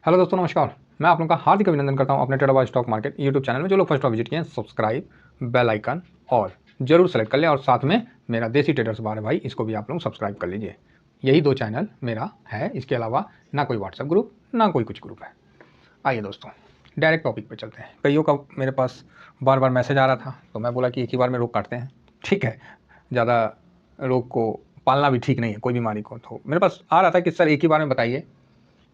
Hello दोस्तों, नमस्कार। मैं आप लोगों का हार्दिक अभिनंदन करता हूं अपने trader stock market YouTube channel में। जो लोग फर्स्ट बार विजिट किए हैं, सब्सक्राइब, बेल आइकन और जरूर सेलेक्ट कर लें। और साथ में मेरा देसी ट्रेडर्स बार है भाई, इसको भी आप लोग सब्सक्राइब कर लीजिए। यही दो चैनल मेरा है, इसके अलावा ना कोई व्हाट्सएप ग्रुप ना कोई कुछ ग्रुप है। आइए दोस्तों, डायरेक्ट टॉपिक पर चलते हैं। कईयों का मेरे पास बार बार मैसेज आ रहा था, तो मैं बोला कि एक ही बार में रोक काटते हैं। ठीक है, ज़्यादा रोग को पालना भी ठीक नहीं है कोई बीमारी को। तो मेरे पास आ रहा था कि सर एक ही बार में बताइए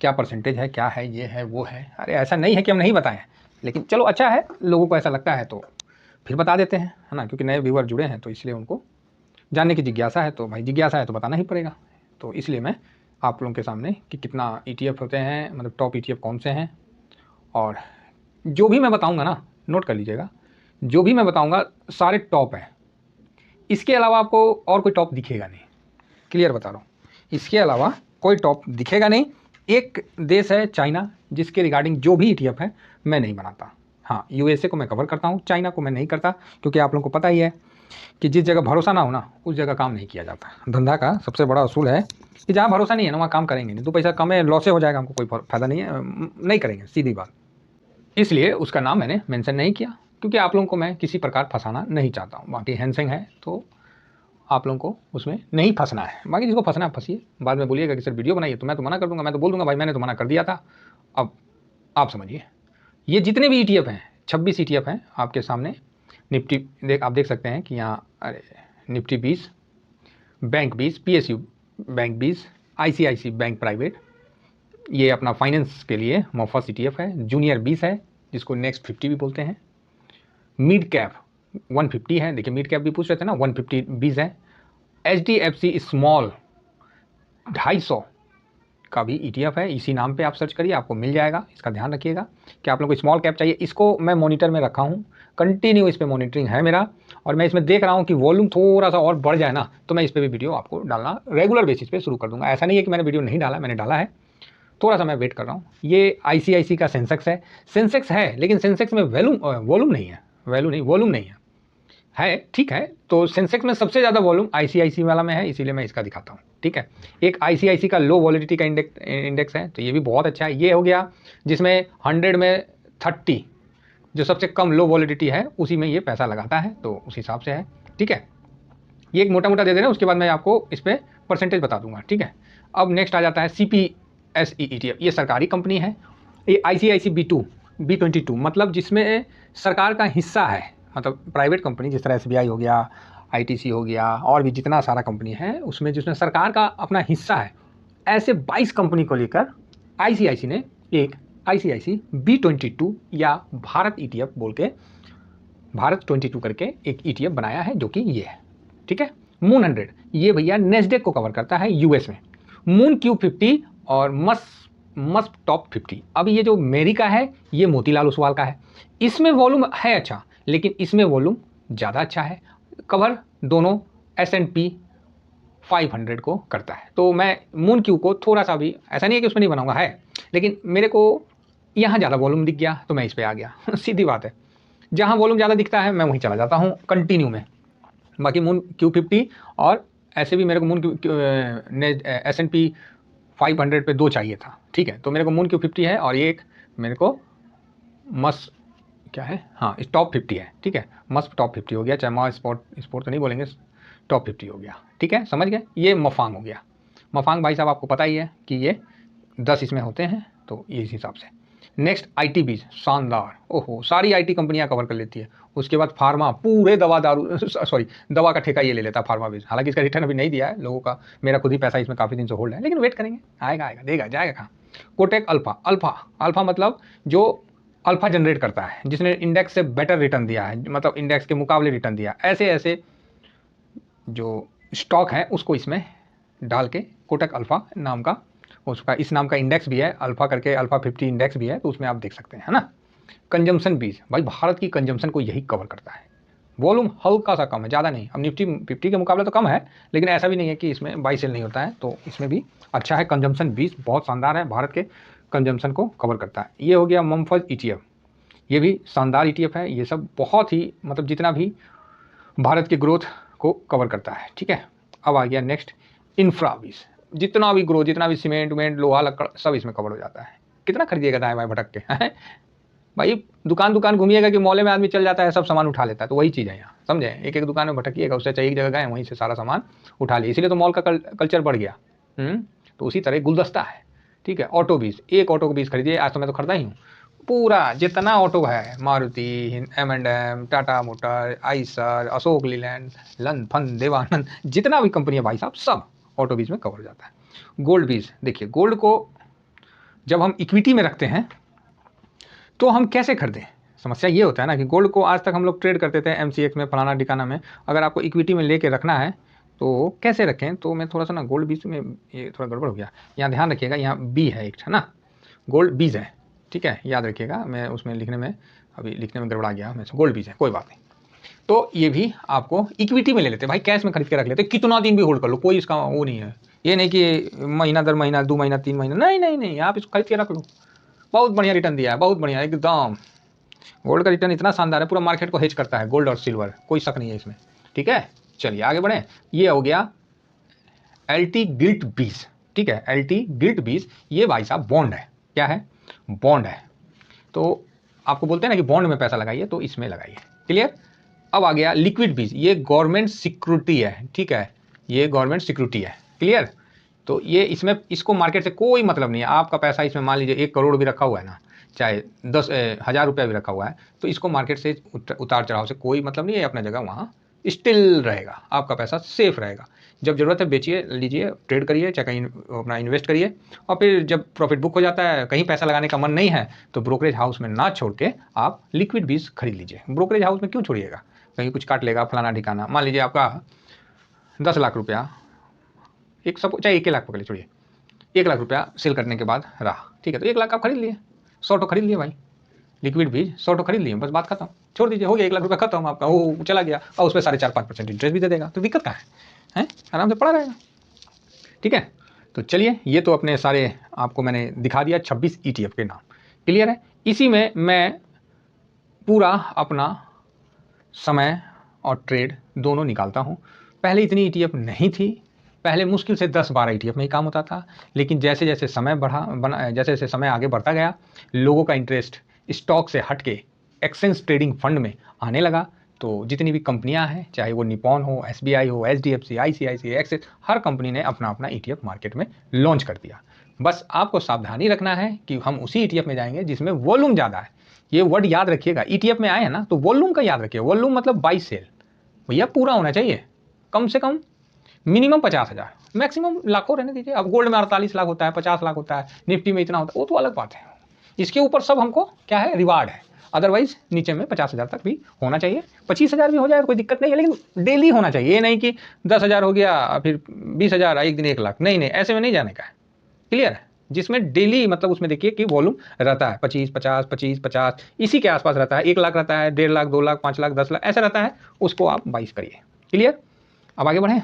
क्या परसेंटेज है, क्या है, ये है वो है। अरे ऐसा नहीं है कि हम नहीं बताएं, लेकिन चलो अच्छा है, लोगों को ऐसा लगता है तो फिर बता देते हैं, है ना। क्योंकि नए व्यूअर जुड़े हैं तो इसलिए उनको जानने की जिज्ञासा है, तो भाई जिज्ञासा है तो बताना ही पड़ेगा। तो इसलिए मैं आप लोगों के सामने कि कितना ETF होते हैं, मतलब टॉप ETF कौन से हैं, और जो भी मैं बताऊंगा ना, नोट कर लीजिएगा, जो भी मैं बताऊंगा सारे टॉप हैं। इसके अलावा आपको और कोई टॉप दिखेगा नहीं, क्लियर बता रहा हूँ। इसके अलावा कोई टॉप दिखेगा नहीं। एक देश है चाइना, जिसके रिगार्डिंग जो भी ETF है मैं नहीं बनाता। हाँ, USA को मैं कवर करता हूँ, चाइना को मैं नहीं करता, क्योंकि आप लोगों को पता ही है कि जिस जगह भरोसा ना हो ना, उस जगह काम नहीं किया जाता। धंधा का सबसे बड़ा असूल है कि जहाँ भरोसा नहीं है ना, वहाँ काम करेंगे नहीं। दो पैसा कम है, लॉसे हो जाएगा, हमको कोई फायदा नहीं है, नहीं करेंगे, सीधी बात। इसलिए उसका नाम मैंने मेंशन नहीं किया, क्योंकि आप लोगों को मैं किसी प्रकार फंसाना नहीं चाहता हूँ। बाकी हैंसिंग है तो आप लोगों को उसमें नहीं फंसना है। बाकी जिसको फंसना है फंसिए, बाद में बोलिएगा कि सर वीडियो बनाइए, तो मैं तो मना कर दूंगा। मैं तो बोल दूंगा भाई मैंने तो मना कर दिया था। अब आप समझिए, ये जितने भी ETF हैं, 26 ETF हैं आपके सामने। निफ्टी आप देख सकते हैं कि यहाँ, अरे Nifty 20, bank 20, PSU bank 20, ICICI bank private, ये अपना फाइनेंस के लिए मोफस ETF है। जूनियर 20 है, जिसको नेक्स्ट 50 भी बोलते हैं। मिड कैप 150 है, देखिए मिड कैप भी पूछ रहे थे ना, 150 20 है। HDFC स्मॉल 250 का भी ETF है, इसी नाम पे आप सर्च करिए, आपको मिल जाएगा। इसका ध्यान रखिएगा कि आप लोग को स्मॉल कैप चाहिए। इसको मैं मॉनिटर में रखा हूँ, कंटिन्यू इस पर मॉनिटरिंग है मेरा, और मैं इसमें देख रहा हूँ कि वॉल्यूम थोड़ा सा और बढ़ जाए ना, तो मैं इस पर भी वीडियो आपको डालना रेगुलर बेसिस पे शुरू कर दूंगा। ऐसा नहीं है कि मैंने वीडियो नहीं डाला, मैंने डाला है, थोड़ा सा मैं वेट कर रहा हूँ। ये ICICI का सेंसेक्स है। सेंसेक्स है, लेकिन सेंसेक्स में वॉल्यूम नहीं है, वैल्यू नहीं, वॉल्यूम नहीं है ठीक है। तो सेंसेक्स में सबसे ज़्यादा वॉल्यूम ICICI वाला में है, इसीलिए मैं इसका दिखाता हूँ। ठीक है, एक ICICI का लो वॉलिडिटी का इंडेक्स है, तो ये भी बहुत अच्छा है। ये हो गया जिसमें 100 में 30, जो सबसे कम लो वॉलिडिटी है, उसी में ये पैसा लगाता है, तो उस हिसाब से है। ठीक है, ये एक मोटा मोटा दे देना, उसके बाद मैं आपको इस पर परसेंटेज बता दूंगा। ठीक है, अब नेक्स्ट आ जाता है CPSE ETF। ये सरकारी कंपनी है। ये ICICI B22, मतलब जिसमें सरकार का हिस्सा है, मतलब प्राइवेट कंपनी, जिस तरह SBI हो गया, ITC हो गया, और भी जितना सारा कंपनी है उसमें जिसमें सरकार का अपना हिस्सा है, ऐसे 22 कंपनी को लेकर ICICI ने एक ICICI B22 या भारत ETF बोल के, भारत 22 करके एक ETF बनाया है, जो कि ये है। ठीक है, मून 100, ये भैया नेस्डेक को कवर करता है US में। मून Q50 और मस्प टॉप 50। अब ये जो मेरी का है, ये मोतीलाल ओसवाल का है। इसमें वॉल्यूम है अच्छा, लेकिन इसमें वॉल्यूम ज़्यादा अच्छा है। कवर दोनों S&P 500 को करता है। तो मैं मून क्यू को थोड़ा सा भी, ऐसा नहीं है कि उसमें नहीं बनाऊंगा, है, लेकिन मेरे को यहाँ ज़्यादा वॉल्यूम दिख गया तो मैं इस पर आ गया सीधी बात है, जहाँ वॉल्यूम ज़्यादा दिखता है मैं वहीं चला जाता हूँ कंटिन्यू में। बाकी मून Q50 और ऐसे भी मेरे को मून S&P 500 पे 2 चाहिए था। ठीक है, तो मेरे को मून Q50 है, और एक मेरे को मस क्या है, हाँ टॉप 50 है। ठीक है, मस्प टॉप 50 हो गया, चाहे माँ स्पोर्ट तो नहीं बोलेंगे, टॉप 50 हो गया। ठीक है, समझ गए। ये मफांग हो गया। मफांग भाई साहब आपको पता ही है कि ये 10 इसमें होते हैं, तो ये इस हिसाब से। नेक्स्ट ITBs, शानदार, ओहो, सारी IT कंपनियां कवर कर लेती है। उसके बाद फार्मा, पूरे दवा दारू सॉरी दवा का ठेका ये ले लेता है फार्मा बीज। हालांकि इसका रिटर्न अभी नहीं दिया है लोगों का, मेरा खुद ही पैसा इसमें काफ़ी दिन से होल्ड है, लेकिन वेट करेंगे, आएगा आएगा, देगा, जाएगा कहाँ। कोटेक अल्फा, अल्फा मतलब जो अल्फा जनरेट करता है, जिसने इंडेक्स से बेटर रिटर्न दिया है, मतलब इंडेक्स के मुकाबले रिटर्न दिया, ऐसे ऐसे जो स्टॉक है उसको इसमें डाल के, कोटक अल्फा नाम का, उसका इस नाम का इंडेक्स भी है, अल्फा करके, अल्फा 50 इंडेक्स भी है, तो उसमें आप देख सकते हैं, है ना। कंजम्पशन बीज, भाई भारत की कंजम्पशन को यही कवर करता है। वॉल्यूम हल्का सा कम है, ज़्यादा नहीं। अब निफ्टी 50 के मुकाबले तो कम है, लेकिन ऐसा भी नहीं है कि इसमें बाई सेल नहीं होता है, तो इसमें भी अच्छा है। कंजम्पशन बीज बहुत शानदार है, भारत के कंजम्पशन को कवर करता है। ये हो गया मम्फज ETF, ये भी शानदार ETF है। ये सब बहुत ही, मतलब जितना भी भारत के ग्रोथ को कवर करता है। ठीक है, अब आ गया नेक्स्ट इंफ्रा बीज, जितना भी ग्रोथ, जितना भी सीमेंट वेंट लोहा लक्कड़ सब इसमें कवर हो जाता है। कितना खरीदिएगा दाएं बाएं भटक के हैं? भाई दुकान दुकान घूमिएगा कि मॉल में आदमी चल जाता है सब सामान उठा लेता है, तो वही चीज़ है यहाँ, समझे? एक एक दुकान में भटकिएगा, उससे चाहिए एक जगह गए वहीं से सारा सामान उठा लिया, इसीलिए तो मॉल का कल्चर बढ़ गया। तो उसी तरह गुलदस्ता है, ठीक है। ऑटो बीज, एक ऑटो को बीज खरीदिए, आज तो मैं तो खरीदा ही हूँ। पूरा जितना ऑटो है, Maruti, M&M, Tata motor, Eicher, Ashok Leyland, लन फन देवानंद, जितना भी कंपनी है भाई साहब, सब ऑटो बीज में कवर हो जाता है। गोल्ड बीज, देखिए गोल्ड को जब हम इक्विटी में रखते हैं तो हम कैसे खरीदें? समस्या ये होता है ना कि गोल्ड को आज तक हम लोग ट्रेड करते थे MCX में, फलाना ठिकाना में। अगर आपको इक्विटी में लेके रखना है तो कैसे रखें? तो मैं थोड़ा सा ना गोल्ड बीज में, ये थोड़ा गड़बड़ हो गया, यहाँ ध्यान रखिएगा, यहाँ बी है एक, है ना, गोल्ड बीज है, ठीक है, याद रखिएगा। मैं उसमें लिखने में गड़बड़ा गया, मैं गोल्ड बीज है, कोई बात नहीं। तो ये भी आपको इक्विटी में ले लेते भाई, कैश में खरीद के रख लेते, कितना दिन भी होल्ड कर लो, कोई इसका वो नहीं है। ये नहीं कि महीना दर महीना, 2 महीना 3 महीना, नहीं नहीं नहीं, आप इसको खरीद के रख लो, बहुत बढ़िया रिटर्न दिया है, बहुत बढ़िया एकदम। गोल्ड का रिटर्न इतना शानदार है, पूरा मार्केट को हेज करता है गोल्ड और सिल्वर, कोई शक नहीं है इसमें, ठीक है। चलिए आगे बढ़े। ये हो गया LT गिल्ट बीज, ठीक है, LT गिल्ट बीज, ये भाई साहब बॉन्ड है। क्या है? बॉन्ड है। तो आपको बोलते हैं ना कि बॉन्ड में पैसा लगाइए, तो इसमें लगाइए, क्लियर। अब आ गया लिक्विड बीज, ये गवर्नमेंट सिक्योरिटी है, ठीक है, ये गवर्नमेंट सिक्योरिटी है, क्लियर। तो ये इसमें, इसको मार्केट से कोई मतलब नहीं है। आपका पैसा इसमें मान लीजिए 1 करोड़ भी रखा हुआ है ना, चाहे 10,000 रुपया भी रखा हुआ है, तो इसको मार्केट से उतार चढ़ाव से कोई मतलब नहीं है, अपना जगह वहाँ स्टिल रहेगा, आपका पैसा सेफ रहेगा। जब ज़रूरत है बेचिए, लीजिए, ट्रेड करिए, चाहे कहीं अपना इन्वेस्ट करिए, और फिर जब प्रॉफिट बुक हो जाता है, कहीं पैसा लगाने का मन नहीं है, तो ब्रोकरेज हाउस में ना छोड़ के आप लिक्विड बीज खरीद लीजिए। ब्रोकरेज हाउस में क्यों छोड़िएगा? कहीं कुछ काट लेगा, फलाना ठिकाना। मान लीजिए आपका 10 लाख रुपया, एक सब चाहे 1 लाख पकड़ लीजिए, छोड़िए, 1 लाख रुपया सेल करने के बाद रहा, ठीक है, तो 1 लाख आप खरीद लिए, 100 तो खरीद लिए भाई, लिक्विड बीज 100 तो खरीद लिए, बस बात खत्म, छोड़ दीजिए, हो गया 1 लाख रुपया खत्म आपका, वो चला गया, और उस पर 4.5% इंटरेस्ट भी दे देगा, तो दिक्कत कहाँ है? आराम से पड़ा रहेगा, ठीक है। तो चलिए, ये तो अपने सारे आपको मैंने दिखा दिया 26 ETF के नाम, क्लियर है। इसी में मैं पूरा अपना समय और ट्रेड दोनों निकालता हूँ। पहले इतनी ETF नहीं थी, पहले मुश्किल से 10-12 ETF में ही काम होता था, लेकिन जैसे जैसे समय जैसे जैसे समय आगे बढ़ता गया, लोगों का इंटरेस्ट स्टॉक से हट के एक्सचेंज ट्रेडिंग फंड में आने लगा। तो जितनी भी कंपनियां हैं, चाहे वो निपॉन हो, SBI हो, HDFC, ICICI, एक्सिस, हर कंपनी ने अपना अपना ETF मार्केट में लॉन्च कर दिया। बस आपको सावधानी रखना है कि हम उसी ETF में जाएंगे जिसमें वॉल्यूम ज़्यादा है। ये वर्ड याद रखिएगा, ETF में आए हैं ना, तो वॉल्यूम का याद रखिए। वॉल्यूम मतलब बाई सेल, भैया पूरा होना चाहिए, कम से कम मिनिमम 50,000, मैक्सिमम लाखों रहने दीजिए। अब गोल्ड में 48 लाख होता है, 50 लाख होता है, निफ्टी में इतना होता है, वो तो अलग बात है। इसके ऊपर सब हमको क्या है, रिवार्ड है। अदरवाइज नीचे में 50,000 तक भी होना चाहिए, 25,000 भी हो जाए तो कोई दिक्कत नहीं है, लेकिन डेली होना चाहिए। ये नहीं कि 10,000 हो गया फिर 20,000, एक दिन 1 लाख, नहीं नहीं, ऐसे में नहीं जाने का है, क्लियर है। जिसमें डेली मतलब उसमें देखिए कि वॉल्यूम रहता है 25, 50, 25, 50, इसी के आसपास रहता है। 1 लाख रहता है, 1.5 लाख, 2 लाख, 5 लाख, 10 लाख, ऐसा रहता है, उसको आप बाइस करिए, क्लियर। अब आगे बढ़ें।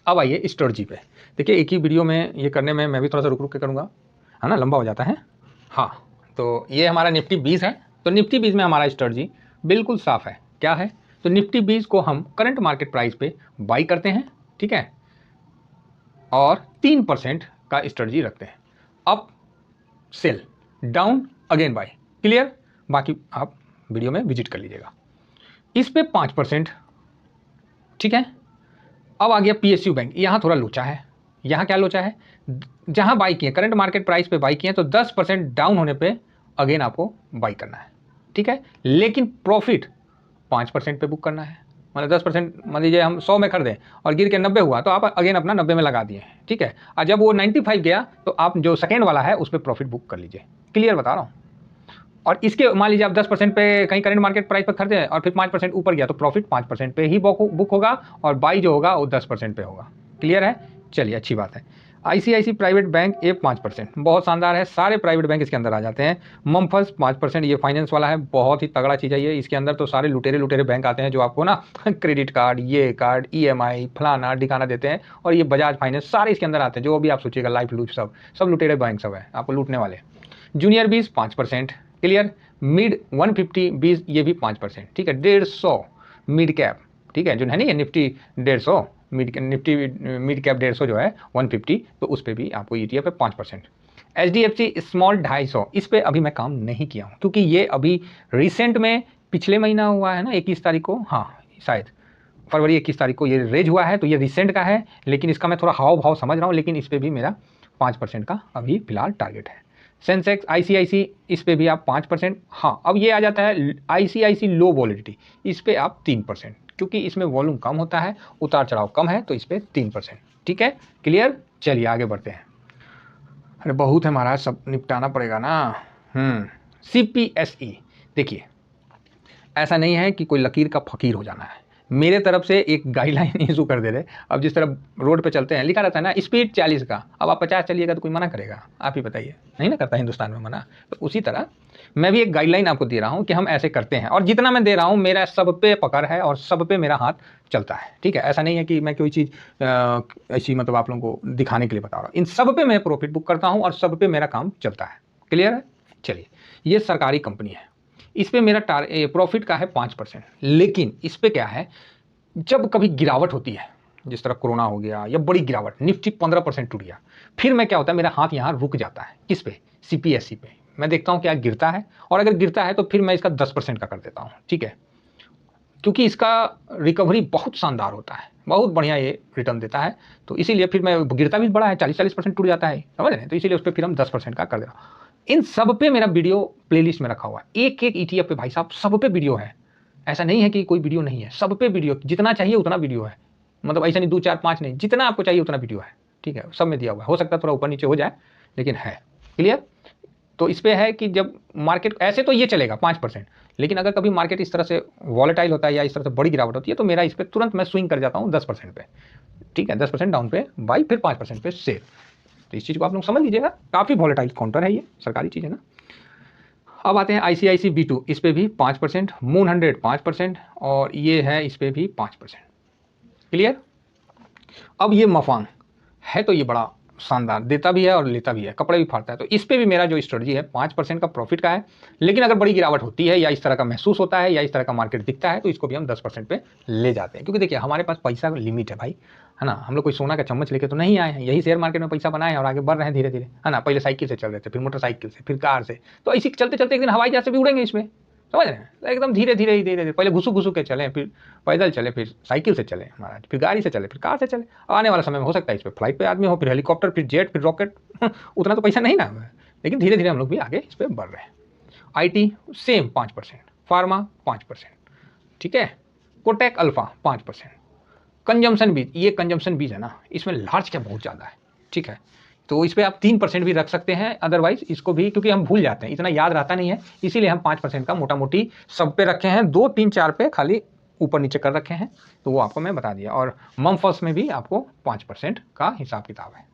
अब आइए स्ट्रेटजी पे। देखिए एक ही वीडियो में ये करने में मैं भी थोड़ा सा रुक रुक के करूँगा, है ना, लंबा हो जाता है। हाँ, तो ये हमारा निफ्टी 20 है। तो निफ्टी 20 में हमारा स्ट्रेटजी बिल्कुल साफ है। क्या है? तो निफ्टी 20 को हम करंट मार्केट प्राइस पे बाई करते हैं, ठीक है, और 3% का स्ट्रेटजी रखते हैं। Up sell, down again bye, clear. बाकी आप वीडियो में विजिट कर लीजिएगा। इस पे 5%, ठीक है। अब आ गया PSU बैंक, यहाँ थोड़ा लोचा है। यहाँ क्या लोचा है? जहाँ बाई किए करंट मार्केट प्राइस पे बाई किए तो 10% डाउन होने पे अगेन आपको बाई करना है, ठीक है, लेकिन प्रॉफिट 5% पे बुक करना है। मतलब 10%, मान लीजिए हम 100 में खरीदें और गिर के 90 हुआ तो आप अगेन अपना 90 में लगा दिए, ठीक है। और जब वो 95 गया तो आप जो सेकेंड वाला है उस पर प्रॉफिट बुक कर लीजिए, क्लियर बता रहा हूँ। और इसके मान लीजिए आप 10% पे कहीं करंट मार्केट प्राइस पर खरीदे और फिर 5% ऊपर गया तो प्रॉफिट 5% पे ही बुक होगा, और बाई जो होगा वो 10% पे होगा, क्लियर है। चलिए अच्छी बात है। ICICI प्राइवेट बैंक ये 5%, बहुत शानदार है। सारे प्राइवेट बैंक इसके अंदर आ जाते हैं। मम्फस 5%, ये फाइनेंस वाला है, बहुत ही तगड़ा चीज़ है ये। इसके अंदर तो सारे लुटेरे बैंक आते हैं जो आपको ना क्रेडिट कार्ड, ये कार्ड, EMI, फलाना ठिकाना देते हैं, और ये बजाज फाइनेंस, सारे इसके अंदर आते हैं। जो भी आप सोचिएगा, लाइफ लूट, सब लुटेरे बैंक सब है, आपको लूटने वाले। जूनियर बीज 5%, क्लियर। मिड 150 बीज ये भी 5%, ठीक है। 150 मिड कैप, ठीक है, जो है नहीं निफ्टी 150, निफ्टी मिड कैप 150 जो है 150, तो उस पर भी आपको ETF है 5%। HDFC स्मॉल 250, इस पे अभी मैं काम नहीं किया हूँ क्योंकि ये अभी रिसेंट में पिछले महीना हुआ है ना 21 तारीख को, हाँ शायद फरवरी 21 तारीख को ये रेज हुआ है, तो ये रिसेंट का है, लेकिन इसका मैं थोड़ा हाव भाव समझ रहा हूँ, लेकिन इस पर भी मेरा 5% का अभी फिलहाल टारगेट है। सेंसेक्स ICIC इस पे भी आप 5%, हाँ अब ये आ जाता है ICIC लो वॉलिडिटी, इस पे आप 3%, क्योंकि इसमें वॉल्यूम कम होता है, उतार चढ़ाव कम है, तो इस पे 3%। ठीक है, क्लियर। चलिए आगे बढ़ते हैं। अरे बहुत है महाराज, सब निपटाना पड़ेगा ना। CPSE, देखिए ऐसा नहीं है कि कोई लकीर का फकीर हो जाना है, मेरे तरफ से एक गाइडलाइन इशू कर दे रहे। अब जिस तरह रोड पे चलते हैं लिखा रहता है ना स्पीड 40 का, अब आप 50 चलिएगा तो कोई मना करेगा? आप ही बताइए, नहीं ना करता हिंदुस्तान में मना। तो उसी तरह मैं भी एक गाइडलाइन आपको दे रहा हूँ कि हम ऐसे करते हैं, और जितना मैं दे रहा हूँ मेरा सब पे पकड़ है और सब पे मेरा हाथ चलता है। ठीक है, ऐसा नहीं है कि मैं कोई चीज़ ऐसी मतलब आप लोगों को दिखाने के लिए बता रहा हूँ, इन सब पे मैं प्रॉफिट बुक करता हूँ और सब पे मेरा काम चलता है। क्लियर है। चलिए, ये सरकारी कंपनी है, इस पे मेरा प्रॉफिट का है 5%, लेकिन इस पे क्या है, जब कभी गिरावट होती है, जिस तरह कोरोना हो गया या बड़ी गिरावट, निफ्टी 15% टूट गया, फिर मैं क्या होता है, मेरा हाथ यहाँ रुक जाता है। किस पे? CPSE पे। मैं देखता हूँ क्या गिरता है, और अगर गिरता है तो फिर मैं इसका 10% का कर देता हूँ। ठीक है, क्योंकि इसका रिकवरी बहुत शानदार होता है, बहुत बढ़िया ये रिटर्न देता है, तो इसीलिए फिर मैं, गिरता भी बड़ा है, 40% टूट जाता है, समझ रहे हैं, तो इसीलिए उस पर फिर हम 10% का कर दे रहा हूँ। इन सब पे मेरा वीडियो प्लेलिस्ट में रखा हुआ है, एक एक ETF पे भाई साहब सब पे वीडियो है, ऐसा नहीं है कि कोई वीडियो नहीं है, सब पे वीडियो, जितना चाहिए उतना वीडियो है, मतलब ऐसा नहीं 2 4 5 नहीं, जितना आपको चाहिए उतना वीडियो है। ठीक है, सब में दिया हुआ है, हो सकता है थोड़ा ऊपर नीचे हो जाए, लेकिन है। क्लियर। तो इस पे है कि जब मार्केट ऐसे तो ये चलेगा 5%, लेकिन अगर कभी मार्केट इस तरह से वॉलेटाइल होता है या इस तरह से बड़ी गिरावट होती है, तो मेरा इस पर तुरंत मैं स्विंग कर जाता हूँ 10% पे। ठीक है, 10% डाउन पे बाई, फिर 5% पे सेल। तो इस चीज़ को आप लोग समझ लीजिएगा, काफ़ी वॉलेटाइल काउंटर है ये, सरकारी चीज़ है ना। अब आते हैं ICIC B2, इस पे भी 5%, मून 100 5%, और ये है इस पे भी 5%। क्लियर। अब ये मफांग है, तो ये बड़ा शानदार, देता भी है और लेता भी है, कपड़े भी फाड़ता है, तो इस पे भी मेरा जो स्ट्रेटजी है 5% का प्रॉफिट का है, लेकिन अगर बड़ी गिरावट होती है या इस तरह का महसूस होता है या इस तरह का मार्केट दिखता है, तो इसको भी हम 10% पे ले जाते हैं, क्योंकि देखिए हमारे पास पैसा लिमिट है भाई, है ना। हम लोग कोई सोना का चम्मच लेके तो नहीं आए हैं, यही शेयर मार्केट में पैसा बनाए हैं और आगे बढ़ रहे हैं धीरे धीरे, है ना। पहले साइकिल से चल रहे थे, फिर मोटरसाइकिल से, फिर कार से, तो ऐसे चलते चलते एक दिन हवाई जहाज से भी उड़ेंगे इसमें, समझ रहे हैं। एकदम धीरे धीरे ही धीरे धीरे, पहले घुसू घुसू के चले, फिर पैदल चले, फिर साइकिल से चले महाराज, फिर गाड़ी से चले, फिर कार से चले। आने वाला समय में हो सकता है इस पर फ्लाइट पे आदमी हो, फिर हेलीकॉप्टर, फिर जेट, फिर रॉकेट। उतना तो पैसा नहीं ना, लेकिन धीरे धीरे हम लोग भी आगे इस पर बढ़ रहे हैं। IT सेम 5%, फार्मा 5%, ठीक है, कोटेक अल्फा 5%। कंजम्पशन बीज, ये कंजम्पशन बीज है ना, इसमें लार्ज कैप बहुत ज़्यादा है। ठीक है, तो इस पर आप 3% भी रख सकते हैं, अदरवाइज इसको भी, क्योंकि हम भूल जाते हैं, इतना याद रहता नहीं है, इसीलिए हम 5% का मोटा मोटी सब पे रखे हैं, 2 3 4 पे खाली ऊपर नीचे कर रखे हैं, तो वो आपको मैं बता दिया। और ममफस में भी आपको 5% का हिसाब किताब है।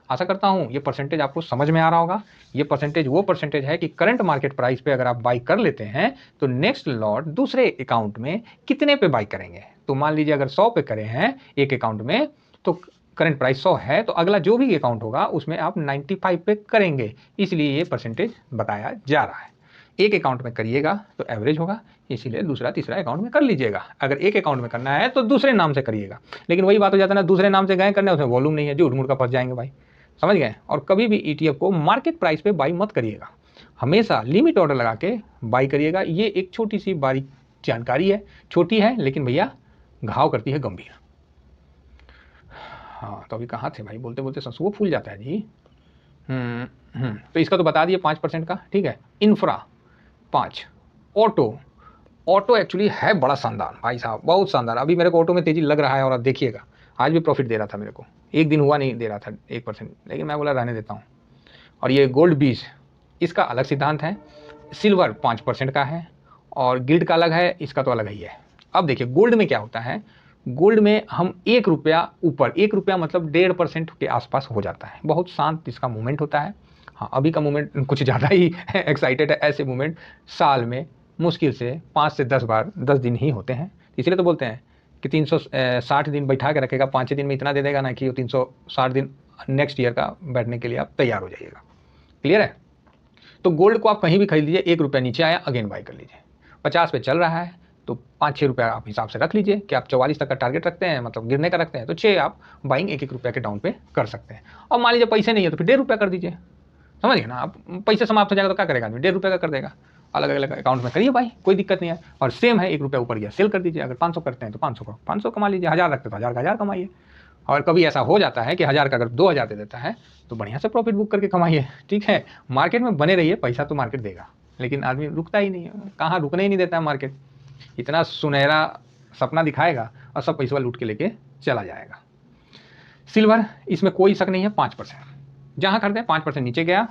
आशा करता हूँ ये परसेंटेज आपको समझ में आ रहा होगा। ये परसेंटेज वो परसेंटेज है कि करंट मार्केट प्राइस पे अगर आप बाई कर लेते हैं, तो नेक्स्ट लॉट दूसरे अकाउंट में कितने पे बाई करेंगे। तो मान लीजिए अगर 100 पे करे हैं एक अकाउंट में, तो करंट प्राइस 100 है, तो अगला जो भी अकाउंट होगा उसमें आप 95 पे करेंगे, इसलिए ये परसेंटेज बताया जा रहा है। एक अकाउंट में करिएगा तो एवरेज होगा, इसीलिए दूसरा तीसरा अकाउंट में कर लीजिएगा। अगर एक अकाउंट में करना है तो दूसरे नाम से करिएगा, लेकिन वही बात हो जाता है ना, दूसरे नाम से गए करने, उसमें वॉल्यूम नहीं है, झूठ मूठ का फंस जाएंगे भाई, समझ गए। और कभी भी ETF को मार्केट प्राइस पे बाई मत करिएगा, हमेशा लिमिट ऑर्डर लगा के बाई करिएगा। ये एक छोटी सी बारीक जानकारी है, छोटी है लेकिन भैया घाव करती है गंभीर। हाँ, तो अभी कहाँ थे भाई, बोलते बोलते संसुओ फूल जाता है जी। तो इसका तो बता दिए 5% का, ठीक है। इंफ्रा 5, ऑटो एक्चुअली है बड़ा शानदार भाई साहब, बहुत शानदार। अभी मेरे को ऑटो में तेजी लग रहा है, और आप देखिएगा आज भी प्रॉफिट दे रहा था मेरे को, एक दिन हुआ नहीं दे रहा था 1%, लेकिन मैं बोला रहने देता हूँ। और ये गोल्ड बीज, इसका अलग सिद्धांत है, सिल्वर 5% का है, और गिल्ड का अलग है, इसका तो अलग ही है। अब देखिए गोल्ड में क्या होता है, गोल्ड में हम 1 रुपया ऊपर, 1 रुपया मतलब 1.5% के आसपास हो जाता है, बहुत शांत इसका मूवमेंट होता है। हाँ, अभी का मूवमेंट कुछ ज़्यादा ही एक्साइटेड है, ऐसे मूवमेंट साल में मुश्किल से 5 से 10 बार 10 दिन ही होते हैं, इसलिए तो बोलते हैं कि 360 दिन बैठा के रखेगा, 5 दिन में इतना दे देगा ना कि 360 दिन नेक्स्ट ईयर का बैठने के लिए आप तैयार हो जाइएगा। क्लियर है। तो गोल्ड को आप कहीं भी खरीद लीजिए, 1 रुपया नीचे आया अगेन बाई कर लीजिए, 50 पे चल रहा है तो 5-6 रुपया आप हिसाब से रख लीजिए कि आप 44 तक का टारगेट रखते हैं, मतलब गिरने का रखते हैं, तो 6 आप बाइंग 1-1 रुपया के डाउन पे कर सकते हैं। और मान लीजिए पैसे नहीं है तो फिर 1.5 रुपया कर दीजिए, समझ गए ना। अब पैसे समाप्त हो जाएगा तो क्या करेगा आदमी, 1.5 रुपये का कर देगा, अलग अलग अकाउंट में करिए भाई, कोई दिक्कत नहीं है। और सेम है, 1 रुपया ऊपर गया सेल कर दीजिए। अगर 500 करते हैं तो 500 कमा लीजिए, 1000 रखते तो 1000 का 1000 कमाइए। और कभी ऐसा हो जाता है कि 1000 का अगर 2000 दे देता है तो बढ़िया से प्रॉफिट बुक करके कमाइए, ठीक है। मार्केट में बने रहिए, पैसा तो मार्केट देगा, लेकिन आदमी रुकता ही नहीं है, कहाँ रुकने ही नहीं देता है मार्केट। इतना सुनहरा सपना दिखाएगा और सब पैसा लूट के लेके चला जाएगा। सिल्वर, इसमें कोई शक नहीं है, 5%, जहाँ खरीदे 5% नीचे गया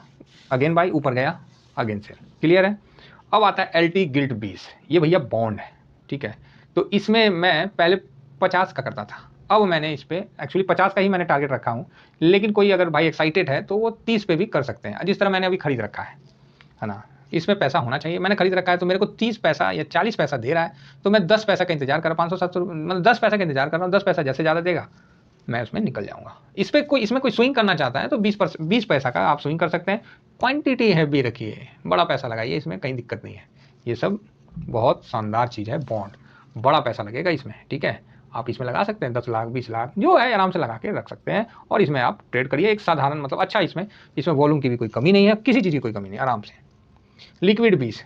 अगेन बाई, ऊपर गया अगेन सेल, क्लियर है। अब आता है LT गिल्ट 20, ये भैया बॉन्ड है, ठीक है। तो इसमें मैं पहले 50 का करता था, अब मैंने इस पर एक्चुअली 50 का ही मैंने टारगेट रखा हूँ, लेकिन कोई अगर भाई एक्साइटेड है तो वो 30 पे भी कर सकते हैं, जिस तरह मैंने अभी खरीद रखा है ना। इसमें पैसा होना चाहिए, मैंने खरीद रखा है तो मेरे को 30 पैसा या 40 पैसा दे रहा है, तो मैं 10 पैसा का इंतजार कर रहा हूँ, 500-700 मतलब 10 पैसा का इंतजार कर रहा हूँ, 10 पैसा जैसे ज़्यादा देगा मैं उसमें निकल जाऊंगा। इसमें कोई स्विंग करना चाहता है तो 20 पैसा का आप स्विंग कर सकते हैं। क्वांटिटी हैवी रखिए, बड़ा पैसा लगाइए, इसमें कहीं दिक्कत नहीं है। ये सब बहुत शानदार चीज़ है, बॉन्ड बड़ा पैसा लगेगा इसमें, ठीक है। आप इसमें लगा सकते हैं 10 लाख 20 लाख जो है, आराम से लगा के रख सकते हैं और इसमें आप ट्रेड करिए एक साधारण, मतलब अच्छा, इसमें वॉल्यूम की भी कोई कमी नहीं है, किसी चीज़ की कोई कमी नहीं, आराम से। लिक्विड बीज,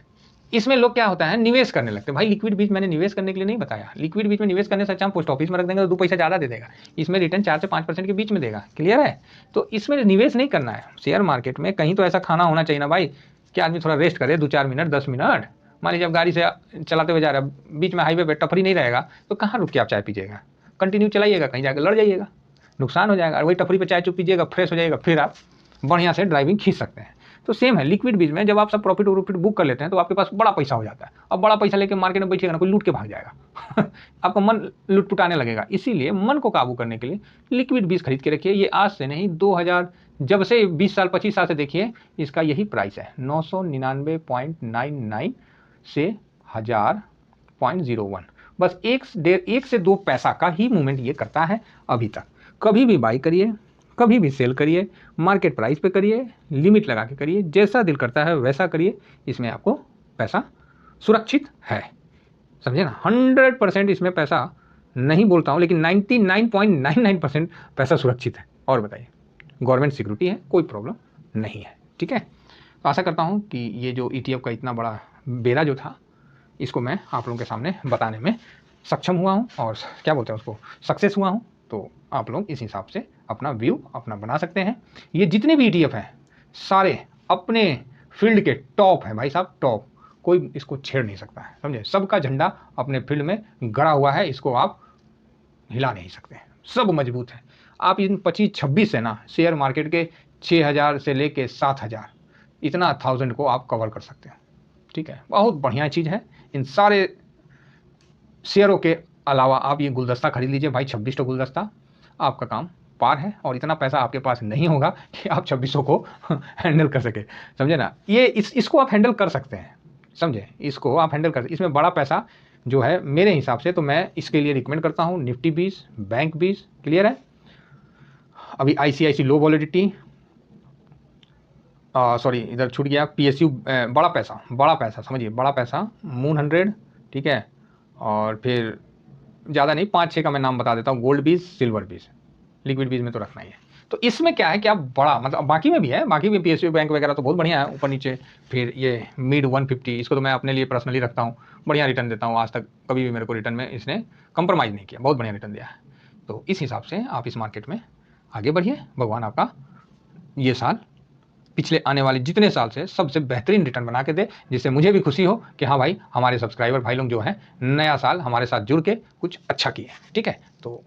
इसमें लोग क्या होता है निवेश करने लगते हैं। भाई लिक्विड बीज मैंने निवेश करने के लिए नहीं बताया, लिक्विड बीज में निवेश करने से अच्छा हम पोस्ट ऑफिस में रख देंगे तो 2 पैसा ज़्यादा दे देगा, इसमें रिटर्न 4 से 5% के बीच में देगा, क्लियर है। तो इसमें निवेश नहीं करना है। शेयर मार्केट में कहीं तो ऐसा खाना होना चाहिए ना भाई कि आदमी थोड़ा रेस्ट करे, 2-4 मिनट 10 मिनट। मान लीजिए आप गाड़ी से चलाते हुए जा रहे हैं, बीच में हाईवे पे टपरी नहीं रहेगा तो कहाँ रुक के आप चाय पीजिएगा, कंटिन्यू चलाइएगा, कहीं जाकर लड़ जाइएगा, नुकसान हो जाएगा। और वही टपरी पर चाय चुप पीजिएगा, फ्रेश हो जाएगा, फिर आप बढ़िया से ड्राइविंग खींच सकते हैं। तो सेम है लिक्विड बीज में, जब आप सब प्रॉफिट बुक कर लेते हैं तो आपके पास बड़ा पैसा हो जाता है। अब बड़ा पैसा लेके मार्केट में बैठिएगा ना, कोई लूट के भाग जाएगा आपका मन लुटपुटाने लगेगा। इसीलिए मन को काबू करने के लिए लिक्विड बीज खरीद के रखिए। ये आज से नहीं, 2000 जब से 20 साल 25 साल से देखिए इसका यही प्राइस है, 999.99 से 1000.01, बस 1 से 2 पैसा का ही मूवमेंट ये करता है अभी तक। कभी भी बाई करिए, कभी भी सेल करिए, मार्केट प्राइस पे करिए, लिमिट लगा के करिए, जैसा दिल करता है वैसा करिए, इसमें आपको पैसा सुरक्षित है, समझे ना। 100% इसमें पैसा नहीं बोलता हूँ, लेकिन 99.99% पैसा सुरक्षित है। और बताइए, गवर्नमेंट सिक्योरिटी है, कोई प्रॉब्लम नहीं है, ठीक है। तो आशा करता हूँ कि ये जो ETF का इतना बड़ा बेड़ा जो था, इसको मैं आप लोगों के सामने बताने में सक्षम हुआ हूँ और क्या बोलते हैं उसको, सक्सेस हुआ हूँ। तो आप लोग इस हिसाब से अपना व्यू अपना बना सकते हैं। ये जितने भी ETF हैं सारे अपने फील्ड के टॉप हैं भाई साहब, टॉप, कोई इसको छेड़ नहीं सकता है, समझे। सबका झंडा अपने फील्ड में गड़ा हुआ है, इसको आप हिला नहीं सकते, सब मजबूत है। आप इन 25-26 से ना शेयर मार्केट के 6000 से लेके 7000 इतना 1000 को आप कवर कर सकते हैं, ठीक है। बहुत बढ़िया चीज़ है। इन सारे शेयरों के अलावा आप ये गुलदस्ता खरीद लीजिए भाई, 26 गुलदस्ता, आपका काम पार है। और इतना पैसा आपके पास नहीं होगा कि आप 2600 को हैंडल कर सके, समझे ना। ये इसको आप हैंडल कर सकते हैं, समझे, इसको आप हैंडल कर सकते। इसमें बड़ा पैसा जो है मेरे हिसाब से तो मैं इसके लिए रिकमेंड करता हूँ निफ्टी 20, बैंक 20, क्लियर है। अभी ICICI लो वॉलिडिटी, सॉरी इधर छूट गया, PSU बड़ा पैसा समझिए, बड़ा पैसा, मून 100, ठीक है। और फिर ज़्यादा नहीं, 5-6 का मैं नाम बता देता हूँ, गोल्ड बीज, सिल्वर बीज, लिक्विड बीज में तो रखना ही है। तो इसमें क्या है कि आप बड़ा, मतलब बाकी में भी है, बाकी में PSU बैंक वगैरह तो बहुत बढ़िया है, ऊपर नीचे। फिर ये मिड 150, इसको तो मैं अपने लिए पर्सनली रखता हूँ, बढ़िया रिटर्न देता हूँ, आज तक कभी भी मेरे को रिटर्न में इसने कंप्रोमाइज़ नहीं किया, बहुत बढ़िया रिटर्न दिया है। तो इस हिसाब से आप इस मार्केट में आगे बढ़िए, भगवान आपका ये साल पिछले आने वाले जितने साल से सबसे बेहतरीन रिटर्न बना के दे, जिससे मुझे भी खुशी हो कि हाँ भाई हमारे सब्सक्राइबर भाई लोग जो हैं नया साल हमारे साथ जुड़ के कुछ अच्छा किए, ठीक है। तो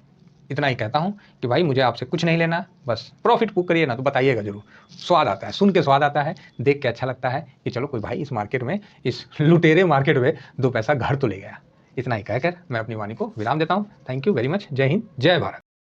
इतना ही कहता हूँ कि भाई मुझे आपसे कुछ नहीं लेना, बस प्रॉफिट बुक करिए ना, तो बताइएगा जरूर, स्वाद आता है, सुन के स्वाद आता है, देख के अच्छा लगता है कि चलो कोई भाई इस मार्केट में, इस लुटेरे मार्केट में 2 पैसा घर तो ले गया। इतना ही कहकर मैं अपनी वाणी को विराम देता हूँ। Thank you very much. जय हिंद, जय भारत।